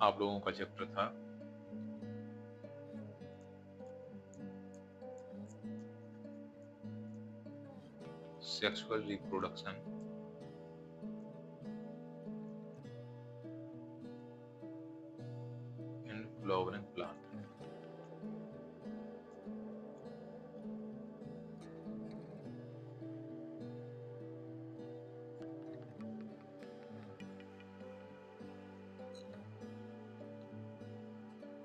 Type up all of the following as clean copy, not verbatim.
आप लोगों का चैप्टर था sexual reproduction in flowering plant.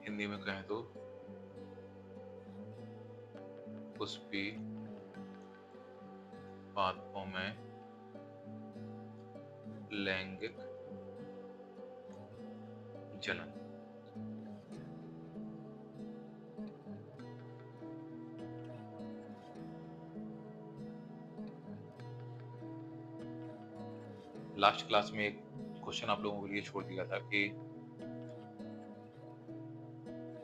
Hindi में कहें तो पुष्पी पादपों में लैंगिक जनन। लास्ट क्लास में एक क्वेश्चन आप लोगों के लिए छोड़ दिया था कि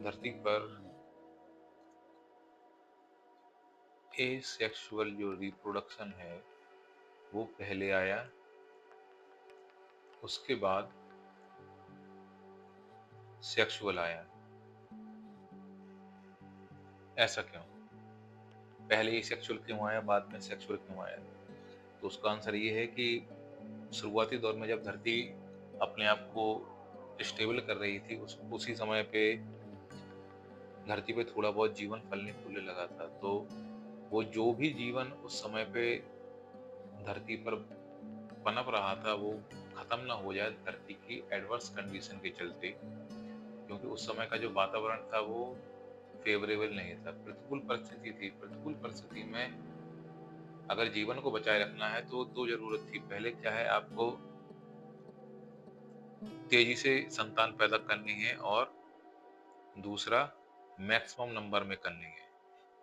धरती पर एसेक्सुअल जो रिप्रोडक्शन है वो पहले आया, उसके बाद सेक्सुअल आया। ऐसा क्यों? पहले एसेक्सुअल क्यों आया, बाद में सेक्सुअल क्यों आया? तो उसका आंसर ये है कि शुरुआती दौर में जब धरती अपने आप को स्टेबल कर रही थी, उसी समय पे धरती पे थोड़ा बहुत जीवन फलने फूलने लगा था। तो वो जो भी जीवन उस समय पे धरती पर पनप रहा था वो खत्म ना हो जाए धरती की एडवर्स कंडीशन के चलते, क्योंकि उस समय का जो वातावरण था वो फेवरेबल नहीं था, प्रतिकूल परिस्थिति थी। प्रतिकूल परिस्थिति में अगर जीवन को बचाए रखना है तो दो जरूरत थी। पहले क्या है, आपको तेजी से संतान पैदा करनी है, और दूसरा मैक्सिमम नंबर में करनी है।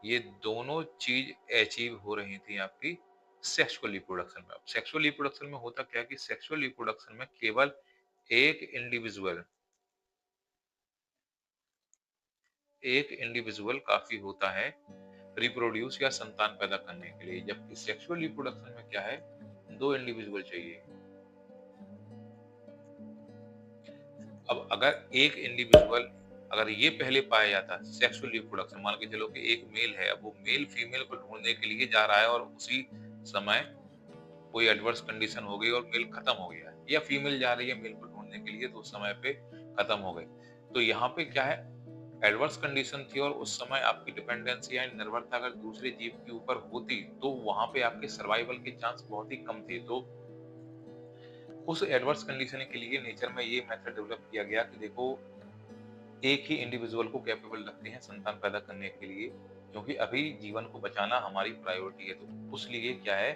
ये दोनों चीज अचीव हो रही थी आपकी सेक्सुअल रिप्रोडक्शन में। अब सेक्सुअल रिप्रोडक्शन में होता क्या कि सेक्सुअल रिप्रोडक्शन में केवल एक इंडिविजुअल काफी होता है रिप्रोड्यूस या संतान पैदा करने के लिए, जबकि सेक्सुअल रिप्रोडक्शन में क्या है, दो इंडिविजुअल चाहिए। अब अगर एक इंडिविजुअल, अगर ये पहले पाया जाता सेक्सुअल रिप्रोडक्शन, मान के चलो कि एक मेल है, अब वो मेल फीमेल को ढूंढने के लिए जा रहा है और उसी समय कोई एडवर्स कंडीशन हो गई और मेल खत्म हो गया, या फीमेल जा रही है मेल को ढूंढने के लिए तो उस समय पे खत्म हो गई। तो यहाँ पे क्या है, एडवर्स कंडीशन थी और उस समय आपकी डिपेंडेंसी या निर्भरता अगर दूसरे जीव के ऊपर होती तो वहां पे आपके सर्वाइवल के चांस बहुत ही कम थे। तो उस एडवर्स कंडीशन के लिए नेचर में ये मेथड डेवलप किया गया कि देखो, एक ही इंडिविजुअल को कैपेबल रखते हैं संतान पैदा करने के लिए, क्योंकि अभी जीवन को बचाना हमारी प्रायोरिटी है। तो उसलिए क्या है,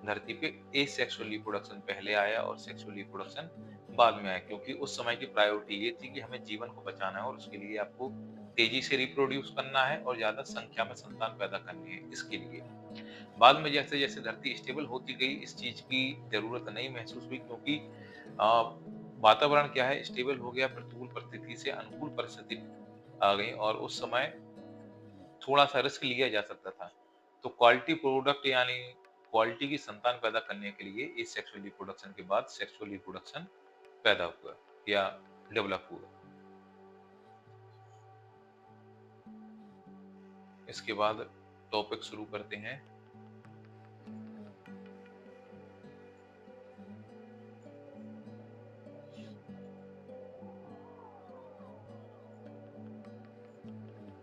धरती पे एसेक्सुअल रिप्रोडक्शन पहले आया और सेक्सुअल रिप्रोडक्शन बाद में आया, क्योंकि उस समय की प्रायोरिटी ये थी कि हमें जीवन को बचाना है और उसके लिए आपको तेजी से रिप्रोड्यूस करना है और ज्यादा संख्या में संतान पैदा करनी है। इसके लिए बाद में जैसे जैसे धरती स्टेबल होती गई इस चीज की जरूरत नहीं महसूस हुई, क्योंकि वातावरण क्या है, स्टेबल हो गया, प्रतिकूल परिस्थिति से अनुकूल परिस्थिति आ गई और उस समय थोड़ा सा रिस्क लिया जा सकता था। तो क्वालिटी प्रोडक्ट यानी क्वालिटी की संतान पैदा करने के लिए इस सेक्सुअल रिप्रोडक्शन के बाद सेक्सुअल रिप्रोडक्शन पैदा हुआ या डेवलप हुआ। इसके बाद टॉपिक शुरू करते हैं।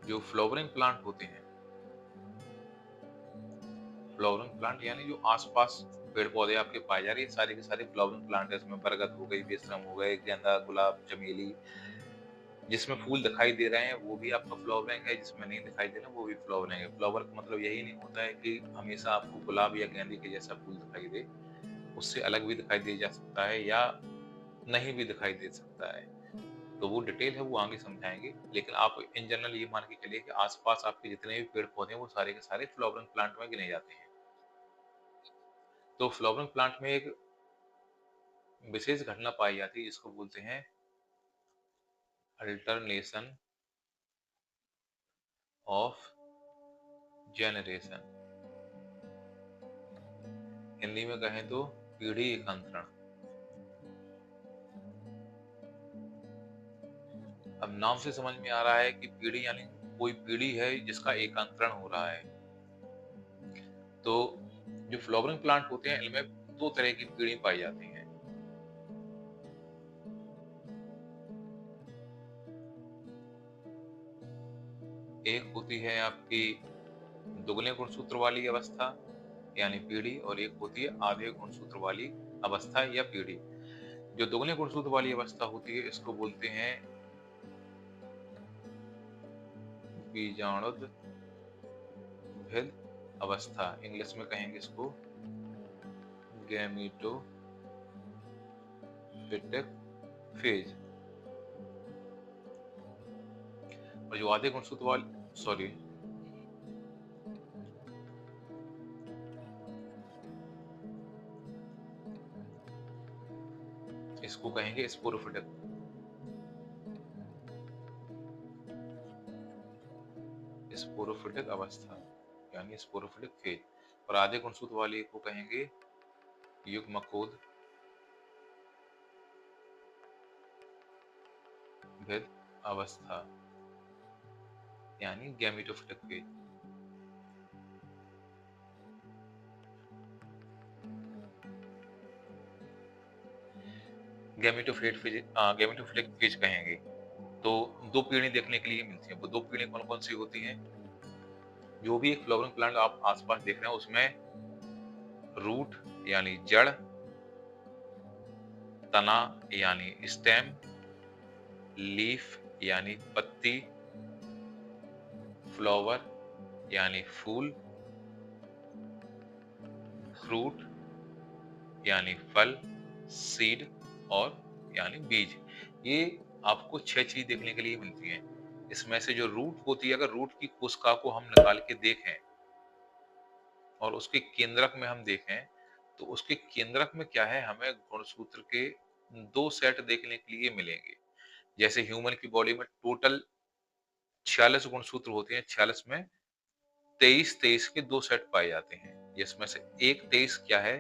जो फ्लावरिंग प्लांट होते हैं, फ्लावरिंग प्लांट यानी जो आसपास पेड़ पौधे आपके पाए जा रहे हैं, सारे के सारे फ्लावरिंग प्लांट है। इसमें बरगद हो गई, बेशरम हो गए, गेंदा, गुलाब, चमेली। जिसमें फूल दिखाई दे रहे हैं वो भी आपका फ्लावरिंग है, जिसमें नहीं दिखाई दे रहे वो भी फ्लावरिंग है। फ्लावर का मतलब यही नहीं होता है कि हमेशा आपको गुलाब या गेंदे के जैसा फूल दिखाई दे, उससे अलग भी दिखाई दे जा सकता है या नहीं भी दिखाई दे सकता है। तो वो डिटेल है, वो आगे समझाएंगे। लेकिन आप इन जनरल ये मान के चलिए कि आसपास आपके जितने भी पेड़ पौधे हैं वो सारे के सारे फ्लावरिंग प्लांट में गिने जाते हैं। तो फ्लावरिंग प्लांट में एक विशेष घटना पाई जाती है जिसको बोलते हैं अल्टरनेशन ऑफ जेनरेशन। हिंदी में कहें तो पीढ़ी एकांतरण। अब नाम से समझ में आ रहा है कि पीढ़ी यानी कोई पीढ़ी है जिसका एकांतरण हो रहा है। तो जो फ्लावरिंग प्लांट होते हैं इनमें दो तरह की पीढ़ी पाई जाती हैं। एक होती है आपकी दुगने गुणसूत्र वाली अवस्था यानी पीढ़ी, और एक होती है आधे गुणसूत्र वाली अवस्था या पीढ़ी। जो दुगने गुणसूत्र वाली अवस्था होती है इसको बोलते हैं बीजाणुद भेद अवस्था, इंग्लिश में कहेंगे इसको गैमेटोफिटिक फेज। और जो आधे गुणसूत्र वाली सॉरी इसको कहेंगे स्पोरोफिटिक स्पोरोफिटिक अवस्था यानी स्पोरोफिटिक फेज। और आधे गुणसूत्र वाली को कहेंगे युग्मकोद भेद अवस्था यानी गैमेटोफिटिक फेज। गैमेटोफिटिक फेज कहेंगे। तो दो पीढ़ी देखने के लिए मिलती है। वो दो पीढ़ी कौन कौन सी होती हैं? जो भी एक फ्लावरिंग प्लांट आप आसपास देख रहे हैं उसमें रूट यानी जड़, तना यानी स्टेम, लीफ यानी पत्ती, फ्लावर यानी फूल, फ्रूट यानी फल, सीड और यानी बीज। ये आपको 6 चीज देखने के लिए मिलती हैं। इसमें से जो रूट होती है, अगर रूट की कोशिका को हम निकाल के देखें और उसके केंद्रक में हम देखें तो उसके केंद्रक में क्या है, हमें गुणसूत्र के 2 सेट देखने के लिए मिलेंगे। जैसे ह्यूमन की बॉडी में टोटल 46 गुणसूत्र होते हैं, 46 में 23 के 2 सेट पाए जाते हैं, जिसमें से एक 23 क्या है,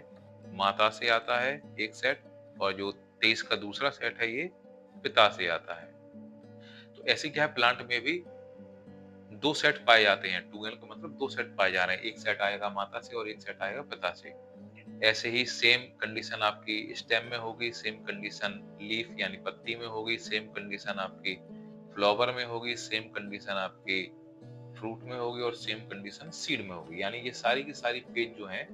माता से आता है एक सेट, और जो 23 का दूसरा सेट है ये पिता से आता है। तो ऐसे क्या है, प्लांट में भी 2 सेट पाए जाते हैं। 2N का मतलब 2 सेट पाए जा रहे हैं, एक सेट आएगा माता से और एक सेट आएगा पिता से। ऐसे ही सेम कंडीशन आपकी स्टेम में होगी, सेम कंडीशन लीफ यानी पत्ती में होगी, सेम कंडीशन आपकी फ्लावर में होगी, सेम कंडीशन आपकी फ्रूट में होगी और सेम कंडीशन सीड में होगी। यानी ये सारी की सारी फेज जो हैं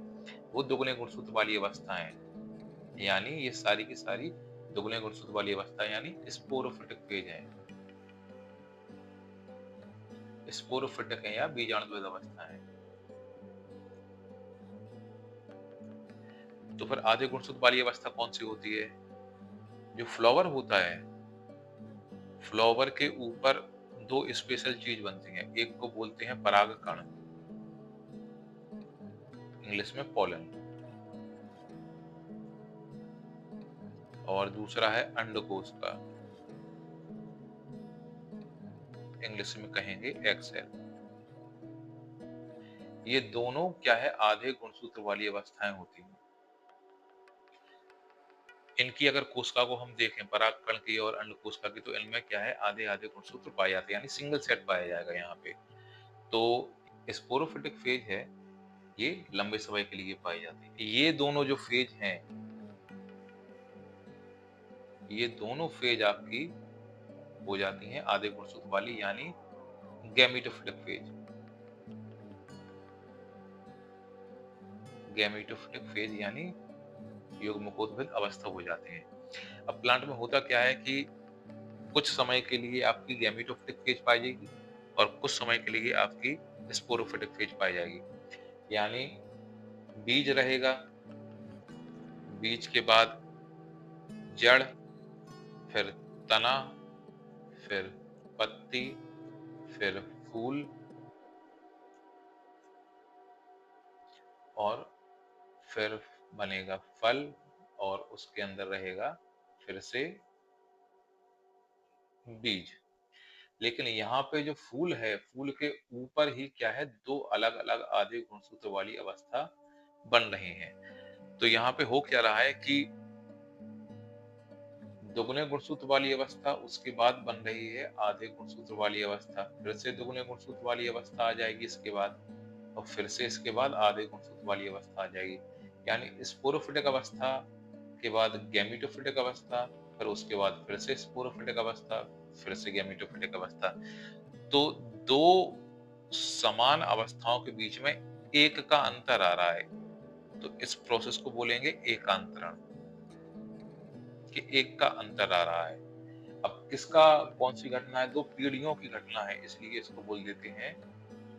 वो दुगने गुणसूत्र वाली अवस्था है। यानी ये सारी की सारी दुगने गुणसूत्र वाली अवस्था यानी स्पोरोफिटिक फेज है, स्पोरोफिटिक है या बीजाणुद्वैध अवस्था है। तो फिर आधे गुणसूत्र वाली अवस्था कौन सी होती है? जो फ्लावर होता है, फ्लावर के ऊपर दो स्पेशल चीज बनती हैं। एक को बोलते हैं परागकण, इंग्लिश में पोलन, और दूसरा है अंडकोश का, इंग्लिश में कहेंगे एग सेल। ये दोनों क्या है, आधे गुणसूत्र वाली अवस्थाएं होती हैं। इनकी अगर कोशिका को हम देखें, परागकण की और अंडकोशिका की, तो इनमें क्या है, आधे आधे गुणसूत्र पाए जाते हैं, यानी सिंगल सेट पाया जाएगा यहाँ पे। तो स्पोरोफिटिक फेज है, ये लंबे समय के लिए पाई जाती है। ये दोनों जो फेज हैं, ये दोनों फेज आपकी हो जाती हैं आधे गुणसूत्र वाली यानी गैमेटोफिटिक फेज। गैमेटोफिटिक फेज यानी युग्मकोद्भिद अवस्था हो जाती है। अब प्लांट में होता क्या है कि कुछ समय के लिए आपकी गैमेटोफिटिक फेज पाई जाएगी और कुछ समय के लिए आपकी स्पोरोफिटिक फेज पाई जाएगी। यानी बीज रहेगा, बीज के बाद जड़, फिर तना, फिर पत्ती, फिर फूल, और फिर बनेगा फल, और उसके अंदर रहेगा फिर से बीज। लेकिन यहाँ पे जो फूल है, फूल के ऊपर ही क्या है, दो अलग अलग आधे गुणसूत्र वाली अवस्था बन रही हैं। तो यहाँ पे हो क्या रहा है कि दुगने गुणसूत्र वाली अवस्था, उसके बाद बन रही है आधे गुणसूत्र वाली अवस्था, फिर से दुगने गुणसूत्र वाली अवस्था आ जाएगी इसके बाद, और फिर से इसके बाद आधे गुणसूत्र वाली अवस्था आ जाएगी। यानी स्पोरोफिटिक अवस्था के बाद गैमेटोफिटिक अवस्था, फिर उसके बाद फिर से स्पोरोफिटिक अवस्था, फिर से गैमेटोफिटिक अवस्था। तो दो समान अवस्थाओं के बीच में एक का अंतर आ रहा है, तो इस प्रोसेस को बोलेंगे एकांतरण, कि एक का अंतर आ रहा है। अब किसका, कौन सी घटना है, दो पीढ़ियों की घटना है, इसलिए इसको बोल देते हैं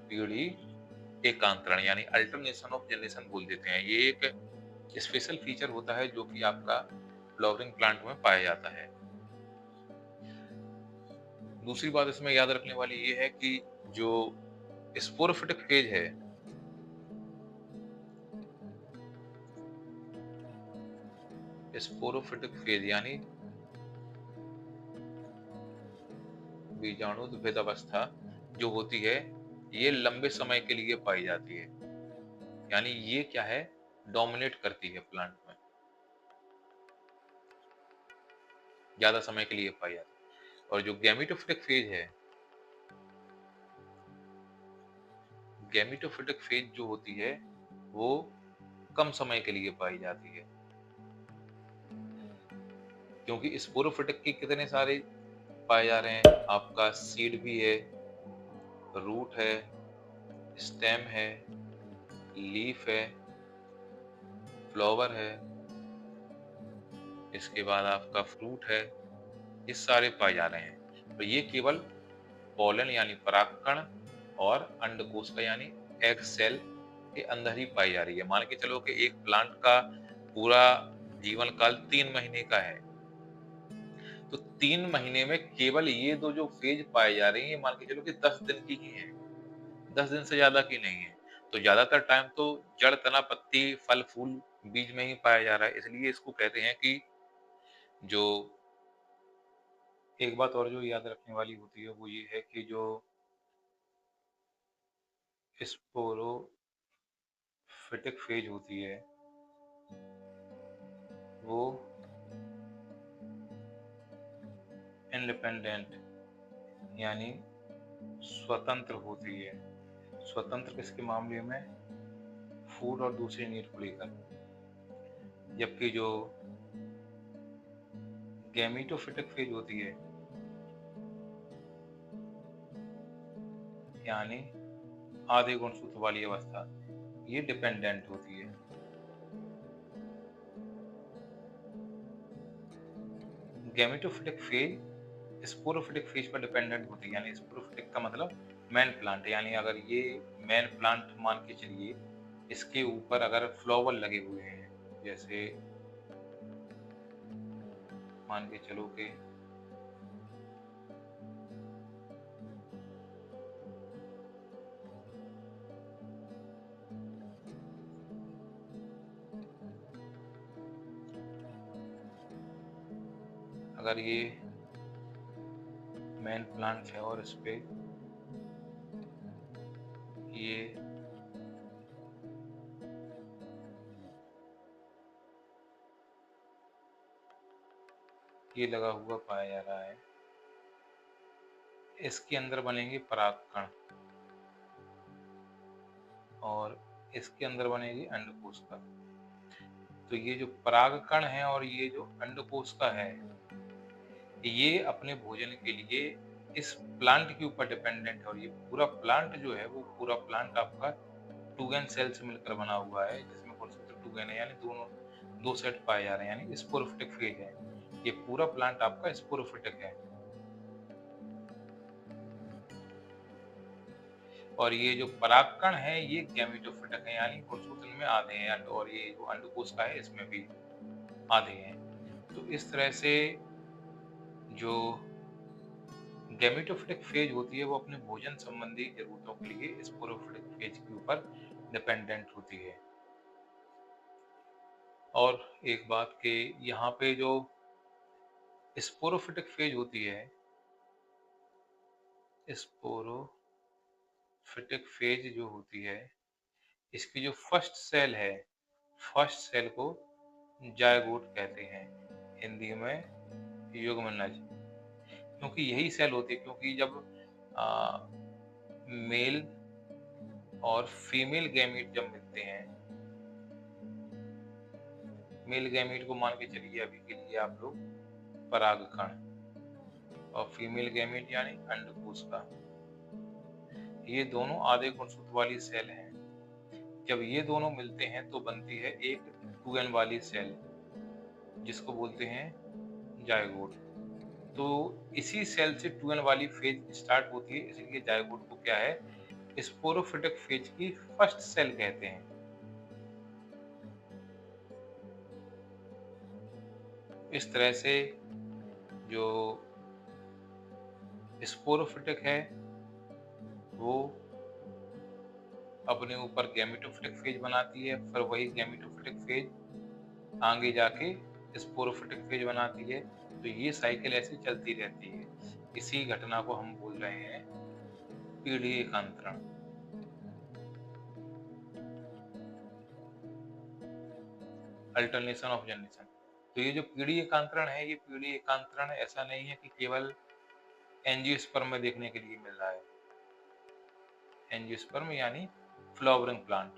पीढ़ी एकांतरण, यानी अल्टरनेशन ऑफ जनरेशन बोल देते हैं। ये एक स्पेशल फीचर होता है जो कि आपका फ्लावरिंग प्लांट में पाया जाता है। दूसरी बात इसमें याद रखने वाली ये है कि जो स्पोरोफिटिक फेज है, स्पोरोफिटिक फेज यानी बीजाणुद्भिद अवस्था जो होती है, ये लंबे समय के लिए पाई जाती है, यानी ये क्या है, डोमिनेट करती है प्लांट में, ज्यादा समय के लिए पाई जाती है। और जो गैमेटोफिटिक फेज है, गैमेटोफिटिक फेज जो होती है वो कम समय के लिए पाई जाती है, क्योंकि स्पोरोफिटिक के कितने सारे पाए जा रहे हैं, आपका सीड भी है, रूट है, स्टेम है, लीफ है, फ्लावर है, इसके बाद आपका फ्रूट है, ये सारे पाए जा रहे हैं। तो ये केवल पोलन यानी परागकण और अंडकोश का यानी एग सेल के अंदर ही पाई जा रही है। मान के चलो कि एक प्लांट का पूरा जीवन काल 3 महीने का है, तो 3 महीने में केवल ये दो जो फेज पाए जा रही है, मान के चलो कि 10 दिन की ही है, 10 दिन से ज्यादा की नहीं है। तो ज्यादातर टाइम तो जड़, तना, पत्ती, फल, फूल, बीज में ही पाया जा रहा है, इसलिए इसको कहते हैं कि जो एक बात और जो याद रखने वाली होती है वो ये है कि जो स्पोरोफिटिक फेज होती है वो इंडिपेंडेंट यानी स्वतंत्र होती है। स्वतंत्र किसके मामले में, फूड और दूसरी नीड को लेकर। जबकि जो गैमेटोफिटिक फेज होती है यानी आधे गुणसूत्र वाली अवस्था, ये डिपेंडेंट होती है। गैमेटोफिटिक फेज स्पोरोफिटिक फेज पर डिपेंडेंट होती है, यानी स्पोरोफिटिक का मतलब मैन प्लांट, यानी अगर ये मैन प्लांट मान के चलिए, इसके ऊपर अगर फ्लावर लगे हुए हैं, जैसे मान के चलो कि अगर ये मेन प्लांट है और इस पे ये लगा हुआ पाया जा रहा है, इसके अंदर बनेंगे परागकण और इसके अंदर बनेगी अंडकोशिका। तो ये जो परागकण है और ये जो अंडकोशिका है, ये अपने भोजन के लिए इस प्लांट के ऊपर डिपेंडेंट है। और ये पूरा प्लांट जो है, वो पूरा प्लांट आपका टूगेन सेल से मिलकर बना हुआ है, जिसमें गुणसूत्र टूगेन है, यानी दोनों दो सेट पाए जा रहे हैं, यानी स्पोरोफिटिक फेज है। ये पूरा प्लांट आपका स्पोरोफिटिक है। और ये जो परागकण है ये गैमेटोफिटिक है, यानी गुणसूत्र में आधे हैं, और ये जो अंडकोशिका है इसमें भी आधे हैं। तो इस तरह से जो गैमेटोफिटिक फेज होती है वो अपने भोजन संबंधी जरूरतों के लिए स्पोरोफिटिक फेज के ऊपर डिपेंडेंट होती है। और एक बात कि यहाँ पे जो स्पोरोफिटिक फेज होती है, स्पोरोफिटिक फेज जो होती है, इसकी जो फर्स्ट सेल है, फर्स्ट सेल को जायगोट कहते हैं, हिंदी में युग्म नज, क्योंकि यही सेल होती है, क्योंकि जब मेल और फीमेल गैमीट जब मिलते हैं, मेल गैमीट को मान के चलिए अभी के लिए आप लोग परागकण, और फीमेल गैमीट यानी अंडकोश का, ये दोनों आधे गुणसूत्र वाली सेल हैं। जब ये दोनों मिलते हैं तो बनती है एक 2n वाली सेल, जिसको बोलते हैं जायगोट। तो इसी सेल से 2n वाली फेज स्टार्ट होती है, इसलिए जायगोट को क्या है, स्पोरोफिटिक फेज की फर्स्ट सेल कहते हैं। इस तरह से जो स्पोरोफिटिक है वो अपने ऊपर गैमेटोफिटिक फेज बनाती है, फिर वही गैमेटोफिटिक फेज आगे जाके स्पोरोफिटिक फेज बनाती है। तो ये साइकिल ऐसे चलती रहती है। इसी घटना को हम बोल रहे हैं पीढ़ी एकांतरण। Alternation of generation. तो ये जो पीढ़ी एकांतरण है, ये पीढ़ी एकांतरण ऐसा नहीं है कि केवल एंजियोस्पर्म में देखने के लिए मिल रहा है। एंजियोस्पर्म यानी फ्लावरिंग प्लांट।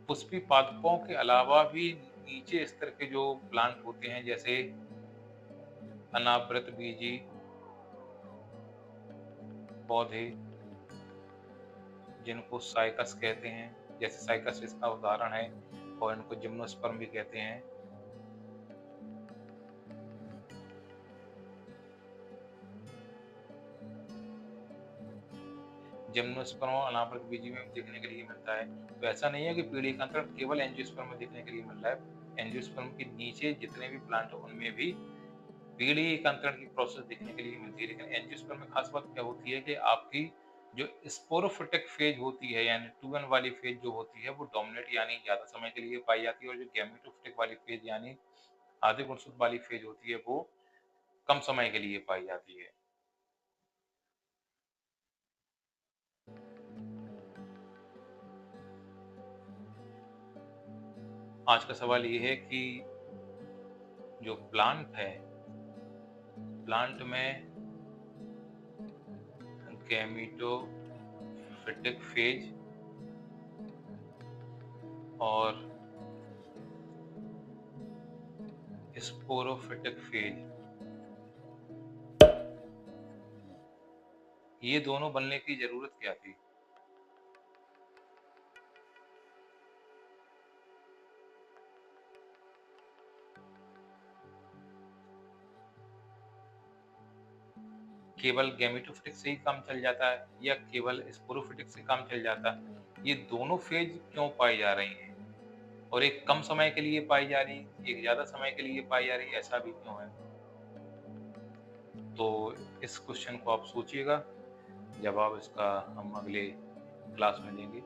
पुष्पी पादपों के अलावा भी नीचे स्तर के जो प्लांट होते हैं, जैसे अनावृत बीजी पौधे, जिनको साइकस कहते हैं, जैसे साइकस इसका उदाहरण है, और इनको जिम्नोस्पर्म भी कहते हैं। जिम्नोस्पर्म और अनावृत बीजी में देखने के लिए मिलता है। तो ऐसा नहीं है कि पीढ़ी एकांतरण केवल एंजियोस्पर्म में देखने के लिए मिल रहा है। एंजियोस्पर्म के नीचे जितने भी प्लांट है उनमें भी पीढ़ी एकांतरण की प्रोसेस देखने के लिए मिलती है। लेकिन एंजियोस्पर्म में खास बात क्या होती है कि आपकी जो स्पोरोफिटिक फेज होती है, यानी 2n वाली फेज जो होती है, वो डोमिनेट यानी ज्यादा समय के लिए पाई जाती है, और जो गैमेटोफिटिक वाली फेज यानी आधे गुणसूत्र वाली फेज होती है, वो कम समय के लिए पाई जाती है। आज का सवाल ये है कि जो प्लांट है, प्लांट में गैमेटोफिटिक फेज और स्पोरोफिटिक फेज, ये दोनों बनने की जरूरत क्या थी? केवल गैमेटोफिटिक से ही काम चल जाता है या केवल स्पोरोफिटिक से काम चल जाता है? ये दोनों फेज क्यों पाई जा रही हैं, और एक कम समय के लिए पाई जा रही, एक ज्यादा समय के लिए पाई जा रही, ऐसा भी क्यों है? तो इस क्वेश्चन को आप सोचिएगा, जवाब इसका हम अगले क्लास में देंगे।